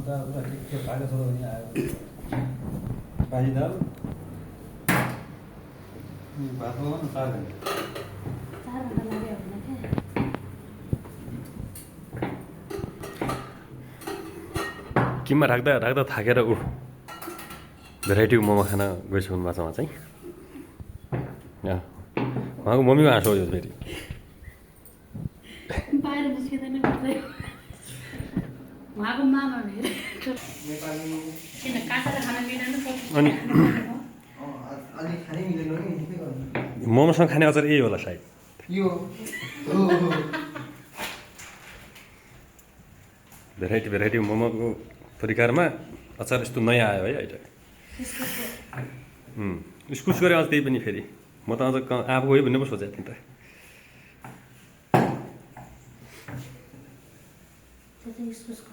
के भागा छोरा पनि आयो भाजी दाल भात बनाउनु 4 घन्टा 4 घन्टा लाग्यो भने किमा राख्दा राख्दा थाकेर भेराइटी मोमो खान गइसक्नु भएको छ उहाँ चाहिँ उहाँको मम्मीको हाँसो हो यो फेरि बाहिर निस्किँदैन उहाँको मामा भेट किन काटेर खान मिलेन अनि अलि खानै मिलेन नि के गर्नु मोमोसँग खाने अचार यही होला सायद यो भेराइटी मोमोको परिकारमा अचार यस्तो नयाँ आयो है अहिले इस्कुस गरे अझ त्यही पनि फेरि म त अझ आफू गयो भन्ने पो सोचेको थिएँ त त्यो चाहिँ इस्कुसको